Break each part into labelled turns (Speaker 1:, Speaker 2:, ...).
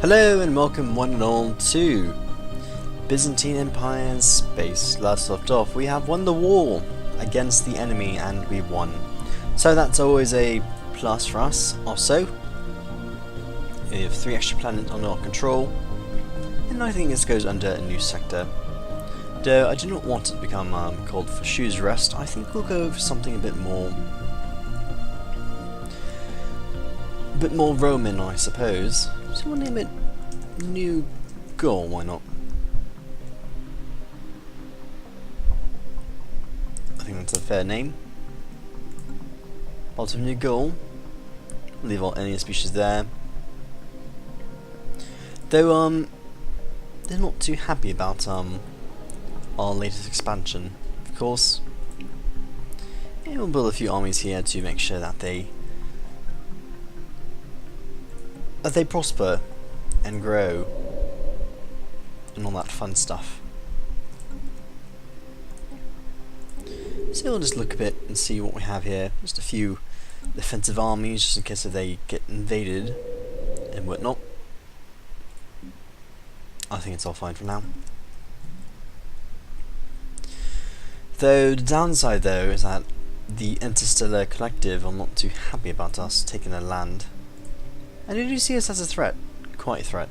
Speaker 1: Hello and welcome one and all to Byzantine Empire's space. Last left off, we have won the war against the enemy and we won. So that's always a plus for us. Also, we have 3 extra planets under our control, and I think this goes under a new sector. Though I do not want it to become called for Shoes Rest, I think we'll go for something a bit more Roman, I suppose. So we'll name it New Gaul, why not? I think that's a fair name. Part of New Gaul. Leave all alien species there. Though they're not too happy about our latest expansion. Of course. Yeah, we'll build a few armies here to make sure that they prosper and grow and all that fun stuff. So we'll just look a bit and see what we have here. Just a few defensive armies just in case if they get invaded and whatnot. I think it's all fine for now. Though the downside though is that the Interstellar Collective are not too happy about us taking their land. And they do see us as a threat. Quite a threat.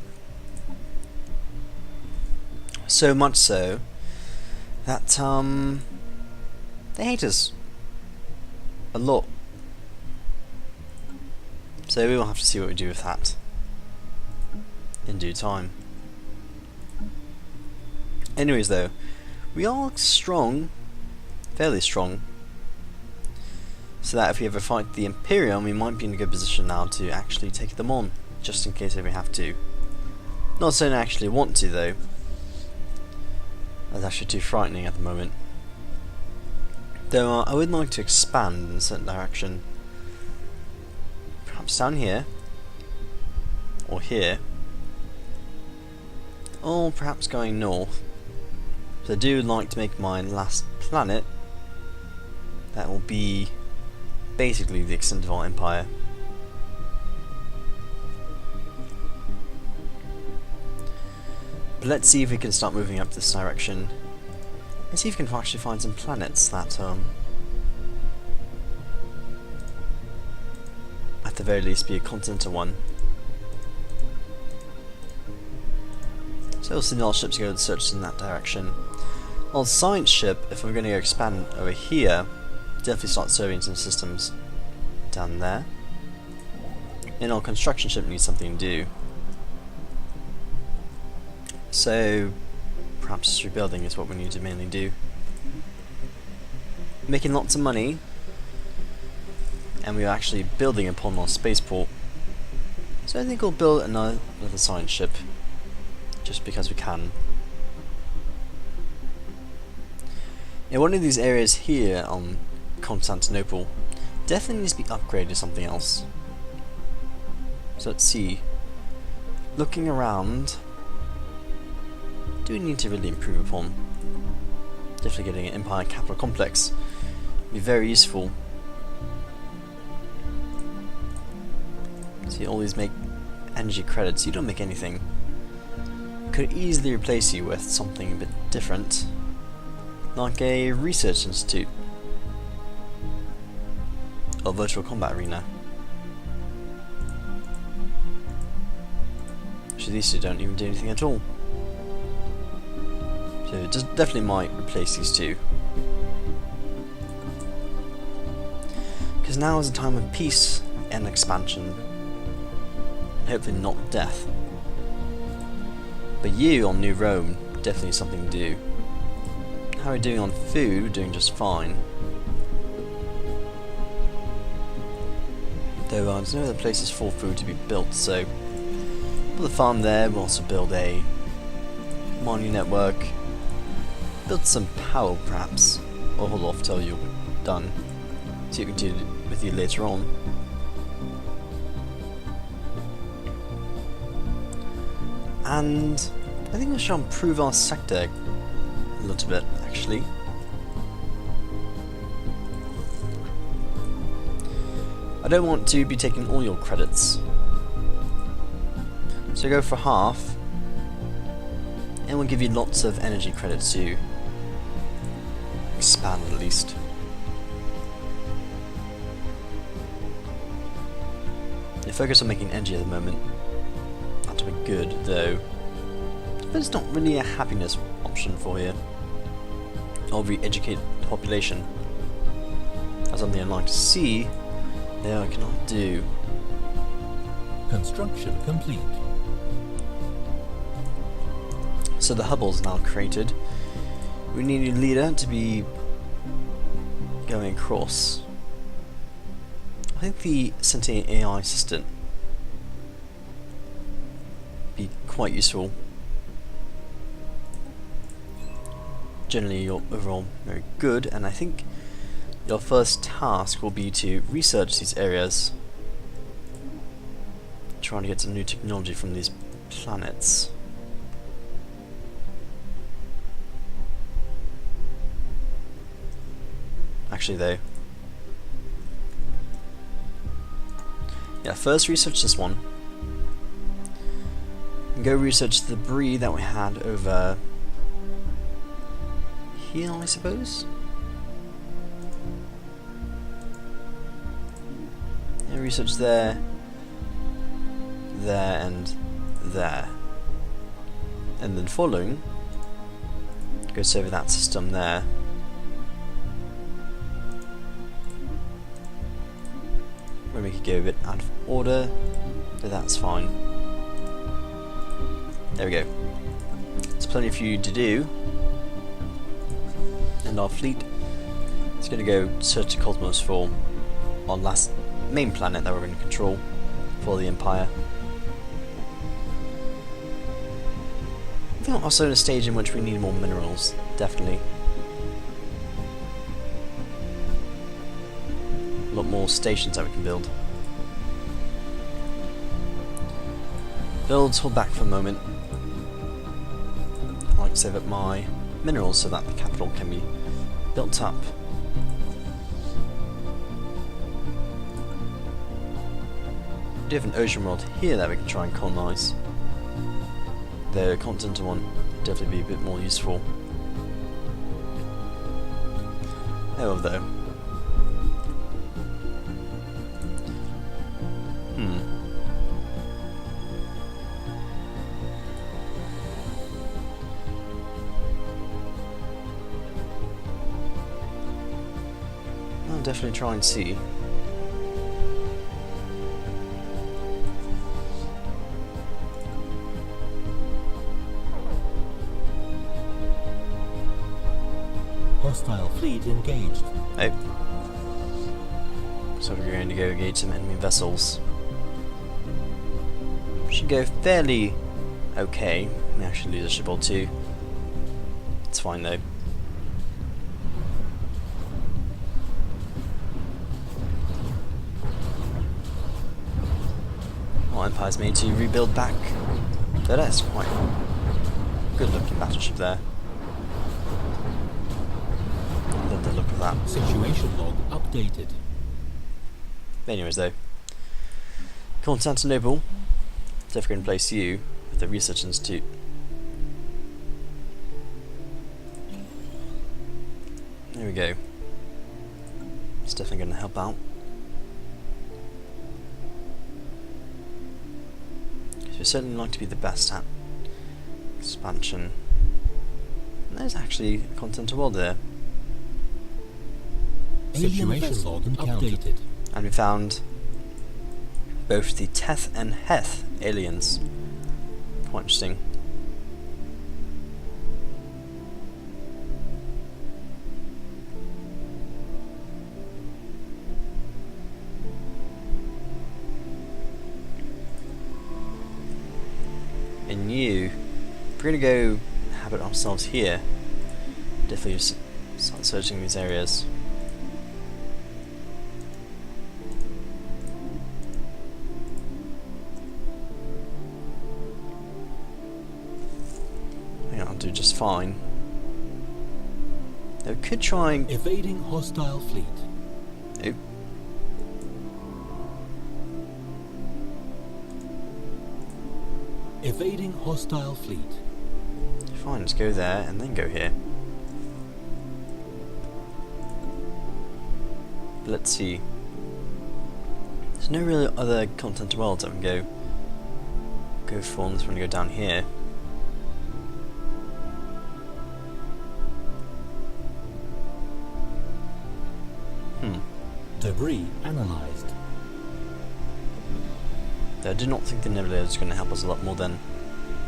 Speaker 1: So much so that they hate us a lot. So we will have to see what we do with that in due time. Anyways though, we are strong, fairly strong, so that if we ever fight the Imperium, we might be in a good position now to actually take them on, just in case if we have to. Not saying I actually want to though. That's actually too frightening at the moment. Though I would like to expand in a certain direction. Perhaps down here. Or here. Or perhaps going north. So I do like to make my last planet. That will be basically the extent of our empire. But let's see if we can start moving up this direction and see if we can actually find some planets that at the very least be a continental one. So we'll send our ships to go and search in that direction. Our science ship, if we're going to go expand over here, definitely start serving some systems down there. And our construction ship needs something to do. So perhaps rebuilding is what we need to mainly do. Making lots of money, and we're actually building upon our spaceport. So I think we'll build another science ship, just because we can. In one of these areas here on Constantinople definitely needs to be upgraded to something else. So let's see. Looking around, do we need to really improve upon? Definitely getting an Empire Capital Complex would be very useful. See, all these make energy credits. You don't make anything. Could easily replace you with something a bit different, like a research institute or virtual combat arena. Actually, these two don't even do anything at all. So it just definitely might replace these two. Because now is a time of peace and expansion. And hopefully not death. But you on New Rome definitely something to do. How are we doing on food? We're doing just fine. Though there's no other places for food to be built, so build a farm there. We'll also build a mining network. Build some power perhaps. Or hold off till you're done. So you can do it with you later on. And I think we shall improve our sector a little bit actually. I don't want to be taking all your credits. So go for half, and we'll give you lots of energy credits to expand at least. You focus on making energy at the moment. That would be good though. But it's not really a happiness option for you. Or re-educate the population. That's something I'd like to see. There I cannot do.
Speaker 2: Construction complete.
Speaker 1: So the Hubble's now created. We need a leader to be going across. I think the sentient AI assistant be quite useful. Generally you're overall very good, and I think your first task will be to research these areas, trying to get some new technology from these planets. Actually though, yeah, first research this one, and go research the debris that we had over here, I suppose. Yeah, research there, there, and there. And then following, go over that system there. Where we could go a bit out of order, but that's fine. There we go. There's plenty for you to do. And our fleet is going to go search the cosmos for our last main planet that we're going to control for the Empire. I think we're also in a stage in which we need more minerals, definitely. A lot more stations that we can build. Hold back for a moment. I like to save up my minerals so that the capital can be built up. We do have an ocean world here that we can try and colonise. The continental one would definitely be a bit more useful. However though, I'll definitely try and see.
Speaker 2: Hostile fleet engaged.
Speaker 1: Oh. So we're going to go engage some enemy vessels. Should go fairly okay. We actually lose a ship or two. It's fine though. Our Empire's made to rebuild back. So that's quite a good looking battleship there. Love the look of that.
Speaker 2: Situation log updated.
Speaker 1: But anyways though, Constantinople, definitely going to place you with the Research Institute. There we go. It's definitely going to help out. We certainly like to be the best at expansion. And there's actually a continental world there.
Speaker 2: Situation log updated.
Speaker 1: And we found both the Teth and Heth aliens. Quite interesting. And you, if we're going to go habit ourselves here, definitely just start searching these areas. I think I'll do just fine. Now we could try and...
Speaker 2: Evading hostile fleet.
Speaker 1: Nope.
Speaker 2: Evading hostile fleet.
Speaker 1: Fine, let's go there and then go here. Let's see. There's no real other continental worlds I can go for unless we want to go down here.
Speaker 2: Debris analyzed.
Speaker 1: I do not think the nebula is going to help us a lot more than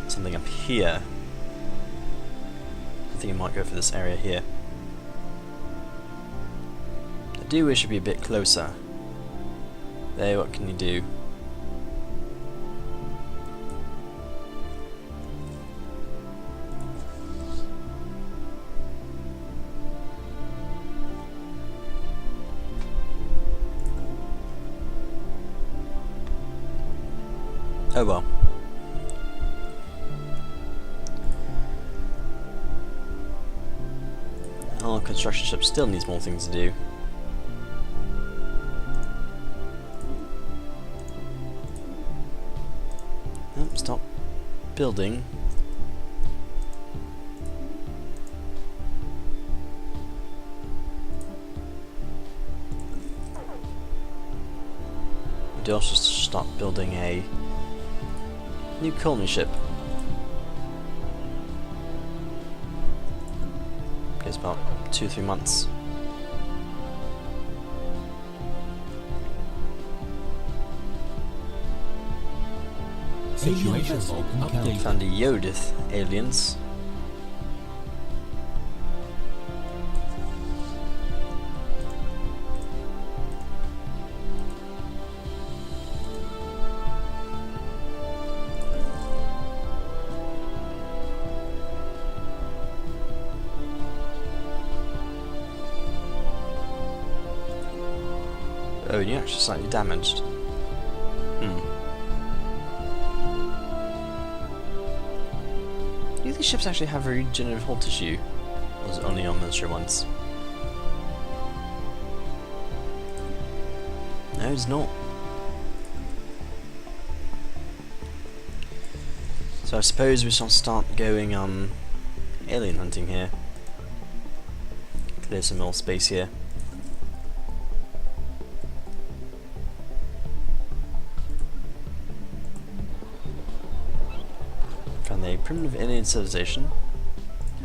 Speaker 1: something up here. I think I might go for this area here. I do wish it'd be a bit closer. There, what can you do? Oh well. Our construction ship still needs more things to do. Oh, stop building. We do also start building a new colony ship. It's about 2-3 months.
Speaker 2: Situation log updated.
Speaker 1: Found the Yodith aliens. Oh, and you're actually slightly damaged. Do these ships actually have regenerative hull tissue? Or is it only on military ones? No, it's not. So I suppose we shall start going alien hunting here. Clear some more space here. Found a primitive alien civilization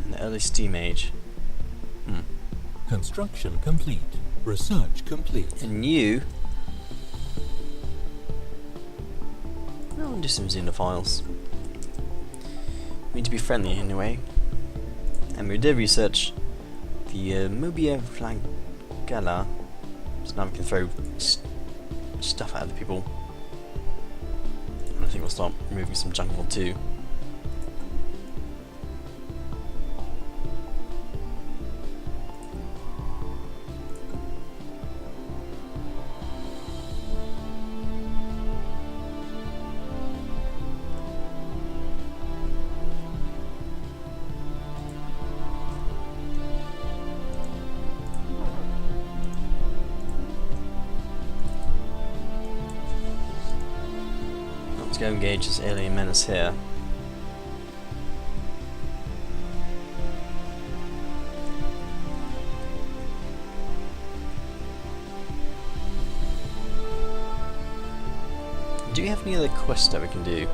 Speaker 1: in the early steam age.
Speaker 2: Construction complete. Research complete.
Speaker 1: And you... No, I'll do some xenophiles. We need to be friendly anyway. And we did research the Mobia Flagella, so now we can throw stuff at other people. And I think we'll start removing some jungle too. Let's go engage this alien menace here. Do we have any other quests that we can do?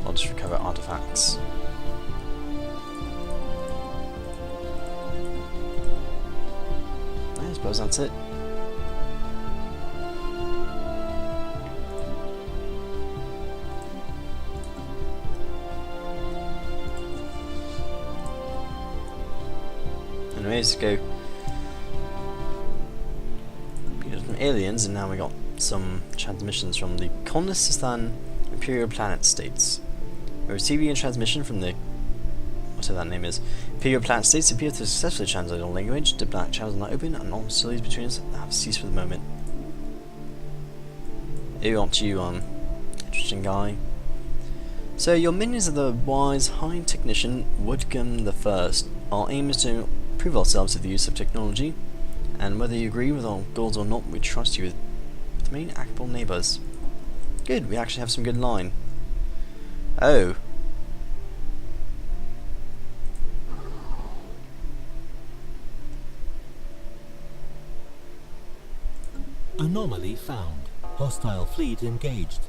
Speaker 1: I'll just recover artifacts. I suppose that's it. Anyways, go. We got some aliens, and now we got some transmissions from the Konistan Imperial Planet States. We're receiving a transmission from the whatever that name is. Imperial Planet States appear to successfully translate all language. The black channels are now open, and all hostilities between us have ceased for the moment. Who aren't you, interesting guy? So your minions are the wise High Technician Woodgun the First. Our aim is to prove ourselves to the use of technology, and whether you agree with our goals or not, we trust you with the main actable neighbours. Good, we actually have some good line. Oh.
Speaker 2: Anomaly found. Hostile fleet engaged.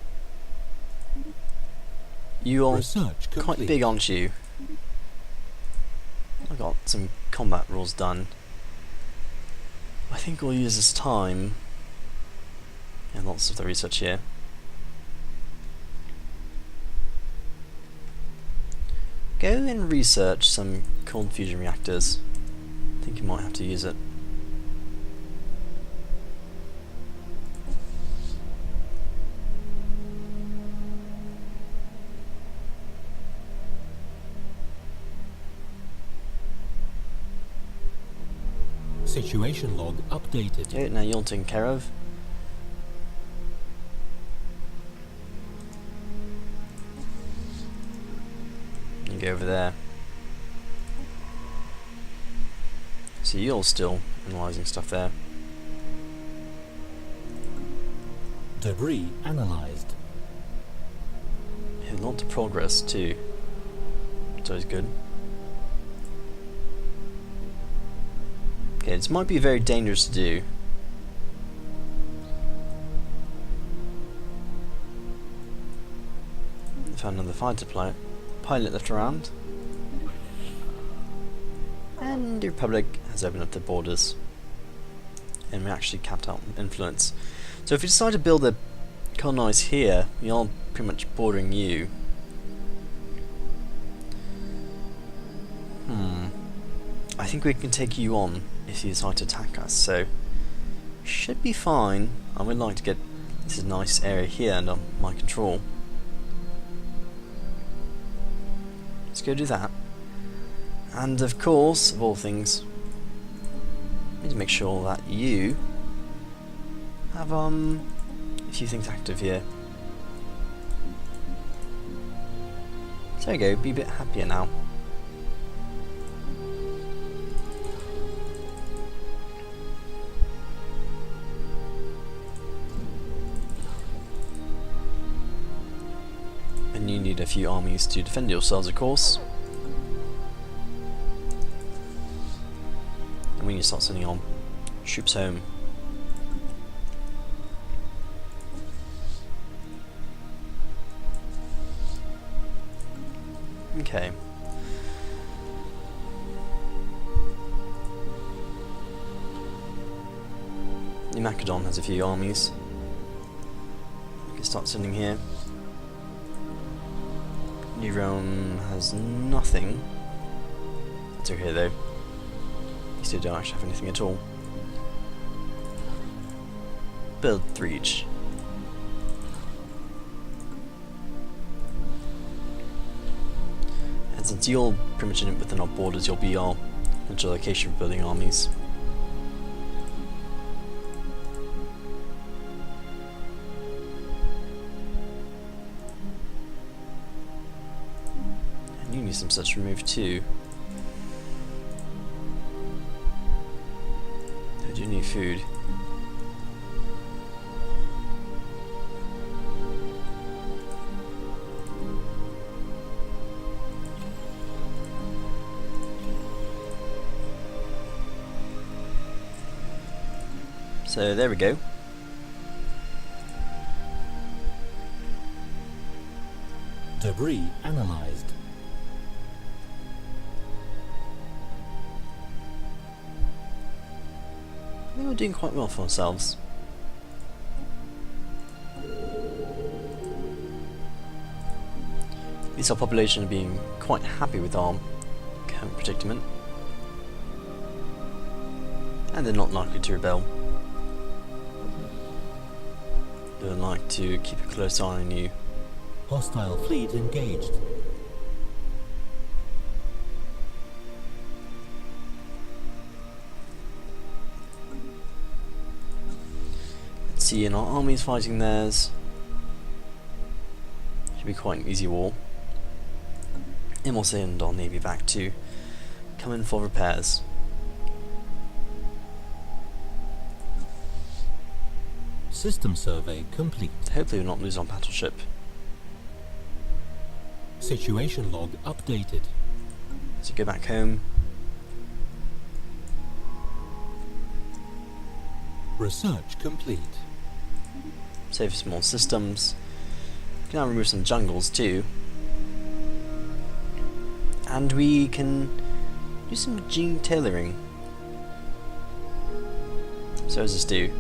Speaker 1: You are
Speaker 2: Research complete.
Speaker 1: quite big, aren't you? I got some combat rules done. I think we'll use this time. And lots of the research here. Go and research some cold fusion reactors. I think you might have to use it.
Speaker 2: Situation log updated.
Speaker 1: Okay, now you're taken care of. You go over there. So you're still analysing stuff there.
Speaker 2: Debris analyzed.
Speaker 1: Yeah, a lot of progress too. It's always good. Okay, this might be very dangerous to do. Found another fighter pilot left around. And the Republic has opened up their borders. And we actually capped out influence. So if we decide to build a colonize here, we are pretty much bordering you. I think we can take you on if you decide to attack us, so should be fine. I would like to get this nice area here under my control. Let's go do that. And of course, of all things, we need to make sure that you have a few things active here. So there you go, be a bit happier now. And you need a few armies to defend yourselves, of course. And we need to start sending on troops home. Okay. New Macedon has a few armies. We can start sending here. New Rome has nothing. It's over here though. You still don't actually have anything at all. Build 3 each. And since you're pretty much within our borders, you'll be our central location for building armies. And you need some such removed too. I do need food. So there we go.
Speaker 2: Debris analyzed.
Speaker 1: I think we're doing quite well for ourselves. At least our population are being quite happy with our current predicament. And they're not likely to rebel. They would like to keep a close eye on you.
Speaker 2: Hostile fleet engaged.
Speaker 1: Let's see, and our army's fighting theirs. Should be quite an easy war. And we'll send our navy back to come in for repairs.
Speaker 2: System survey complete.
Speaker 1: Hopefully we'll not lose our battleship.
Speaker 2: Situation log updated.
Speaker 1: So go back home.
Speaker 2: Research complete.
Speaker 1: Save some more systems. We can now remove some jungles too. And we can do some gene tailoring. So what does this do?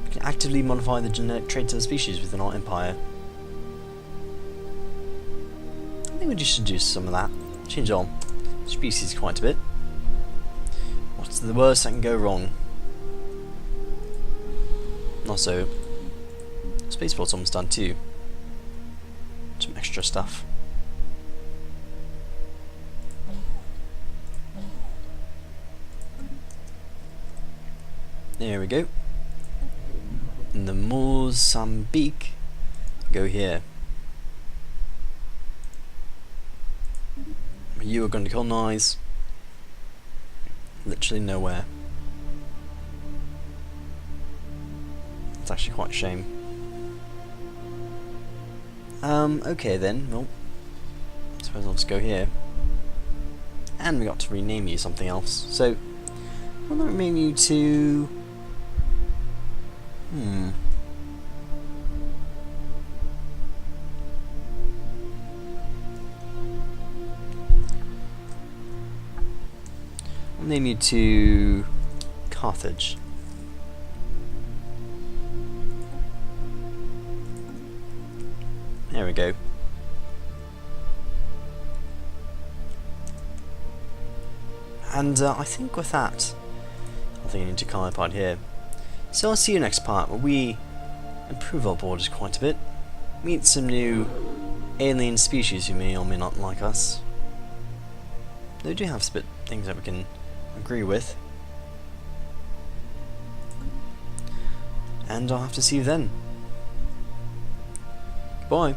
Speaker 1: We can actively modify the genetic traits of the species within our empire. I think we just should do some of that. Change our species quite a bit. What's the worst that can go wrong? Also, Spaceport's almost done too. Some extra stuff. There we go. And the Mozambique go here. You are going to colonize literally nowhere. It's actually quite a shame. Okay then, well, I suppose I'll just go here. And we got to rename you something else. So, I'll rename you to... I'll name you to... Carthage. There we go. And I think with that, I think I need to call it part here. So I'll see you next part where we improve our borders quite a bit, meet some new alien species who may or may not like us. They do have some things that we can agree with. And I'll have to see you then. Goodbye.